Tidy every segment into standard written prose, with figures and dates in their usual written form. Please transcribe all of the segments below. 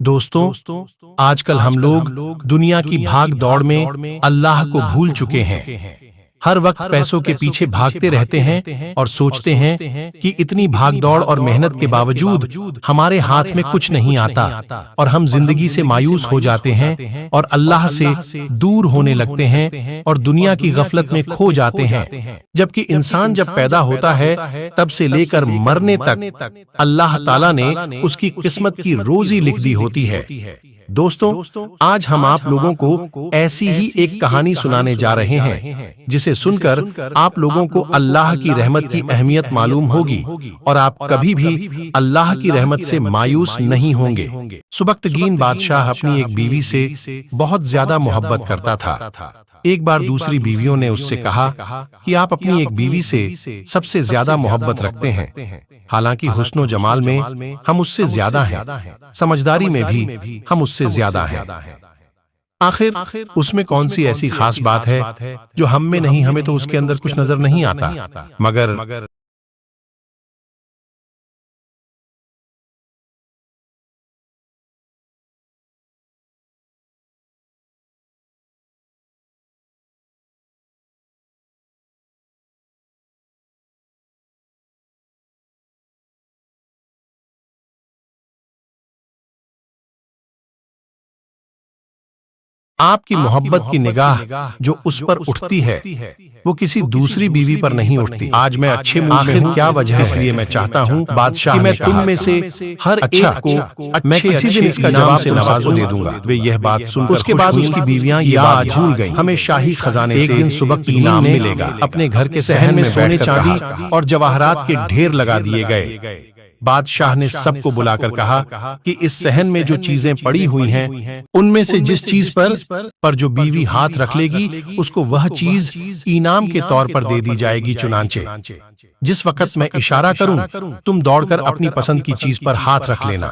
دوستوں، آج کل ہم لوگ دنیا کی بھاگ دوڑ میں اللہ کو بھول چکے ہیں۔ ہر وقت پیسوں کے پیچھے بھاگتے رہتے ہیں اور سوچتے ہیں کہ اتنی بھاگ دوڑ اور محنت کے باوجود ہمارے ہاتھ میں کچھ نہیں آتا، اور ہم زندگی سے مایوس ہو جاتے ہیں اور اللہ سے دور ہونے لگتے ہیں اور دنیا کی غفلت میں کھو جاتے ہیں۔ جبکہ انسان جب پیدا ہوتا ہے تب سے لے کر مرنے تک اللہ تعالیٰ نے اس کی قسمت کی روزی لکھ دی ہوتی ہے۔ دوستوں، آج ہم آپ لوگوں کو ایسی ہی ایک کہانی سنانے جا رہے ہیں جسے سن کر آپ لوگوں کو اللہ کی رحمت کی اہمیت معلوم ہوگی اور آپ کبھی بھی اللہ کی رحمت سے مایوس نہیں ہوں گے۔ سبکتگین بادشاہ اپنی ایک بیوی سے بہت زیادہ محبت کرتا تھا۔ ایک بار دوسری بیویوں نے اس سے کہا کہ آپ اپنی ایک بیوی سے سب سے زیادہ محبت رکھتے ہیں، حالانکہ حسن و جمال میں ہم اس سے زیادہ ہیں، سمجھداری میں بھی ہم اس سے زیادہ ہیں۔ آخر اس میں کون سی ایسی خاص بات ہے جو ہم میں نہیں؟ ہمیں تو اس کے اندر کچھ نظر نہیں آتا، مگر آپ کی محبت کی نگاہ جو اس پر اٹھتی ہے وہ کسی دوسری بیوی پر نہیں اٹھتی۔ آج میں اچھے موڈ میں ہوں، کیا وجہ ہے؟ اس لیے میں چاہتا ہوں بادشاہ کہ میں تم میں سے ہر ایک کو میں کسی دن اس کا جواب سے نوازو دے دوں گا۔ وہ یہ بات سن کر اس کے بعد اس کی بیویاں یہ بات بھول گئیں۔ ہمیں شاہی خزانے سے ایک دن صبح انعام ملے گا۔ اپنے گھر کے صحن میں سونے چاندی اور جواہرات کے ڈھیر لگا دیے گئے۔ بادشاہ نے سب کو بلا کر کہا کہ اس صحن میں جو چیزیں پڑی ہوئی ہیں ان میں سے جس چیز پر جو بیوی ہاتھ رکھ لے گی اس کو وہ چیز انعام کے طور پر دے دی جائے گی۔ چنانچہ جس وقت میں اشارہ کروں تم دوڑ کر اپنی پسند کی چیز پر ہاتھ رکھ لینا۔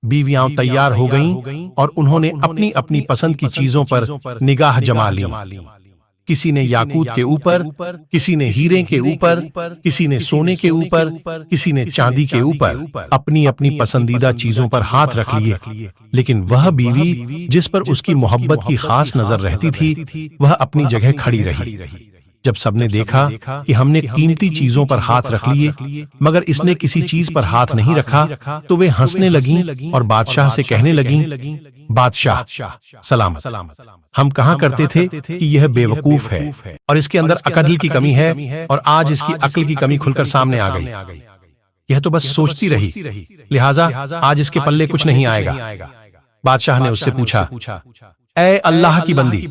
بیویاں تیار ہو گئیں اور انہوں نے اپنی اپنی پسند کی چیزوں پر نگاہ جما لی۔ کسی نے یاقوت کے اوپر، کسی نے ہیرے کے اوپر، کسی نے سونے کے اوپر، کسی نے چاندی کے اوپر اپنی اپنی پسندیدہ چیزوں پر ہاتھ رکھ لیے، لیکن وہ بیوی جس پر اس کی محبت کی خاص نظر رہتی تھی وہ اپنی جگہ کھڑی رہی۔ جب سب نے دیکھا کہ ہم نے قیمتی چیزوں پر ہاتھ رکھ لیے مگر اس نے کسی چیز پر ہاتھ نہیں رکھا تو وہ ہنسنے لگیں اور بادشاہ سے کہنے لگیں، بادشاہ سلامت، ہم کہاں کرتے تھے کہ یہ بے وقوف ہے اور اس کے اندر عقل کی کمی ہے، اور آج اس کی عقل کی کمی کھل کر سامنے آ گئی۔ یہ تو بس سوچتی رہی، لہٰذا آج اس کے پلے کچھ نہیں آئے گا۔ بادشاہ نے اس سے پوچھا، اے اللہ کی بندی،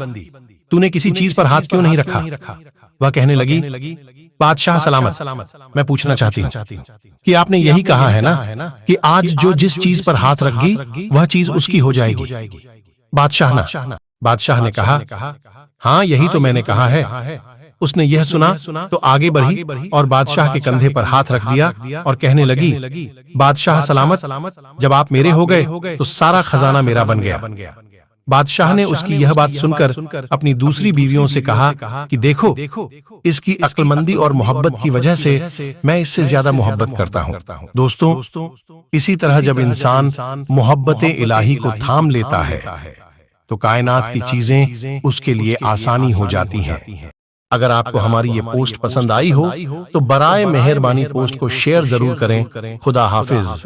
تو نے کسی چیز پر ہاتھ کیوں نہیں رکھا؟ وہ کہنے لگی، بادشاہ سلامت، میں پوچھنا چاہتی ہوں کہ آپ نے یہی کہا ہے نا کہ آج جو جس چیز پر ہاتھ رکھ گی وہ چیز اس کی ہو جائے گی۔ بادشاہ نے کہا، ہاں یہی تو میں نے کہا ہے۔ اس نے یہ سنا تو آگے بڑھی اور بادشاہ کے کندھے پر ہاتھ رکھ دیا اور کہنے لگی، بادشاہ سلامت، جب آپ میرے ہو گئے تو سارا خزانہ میرا بن گیا۔ بادشاہ نے اس کی یہ بات سن کر اپنی دوسری بیویوں سے کہا کہ دیکھو، اس کی عقل مندی اور محبت کی وجہ سے میں اس سے زیادہ محبت کرتا ہوں۔ دوستوں، اسی طرح جب انسان محبت الہی کو تھام لیتا ہے تو کائنات کی چیزیں اس کے لیے آسانی ہو جاتی ہیں۔ اگر آپ کو ہماری یہ پوسٹ پسند آئی ہو تو برائے مہربانی پوسٹ کو شیئر ضرور کریں۔ خدا حافظ۔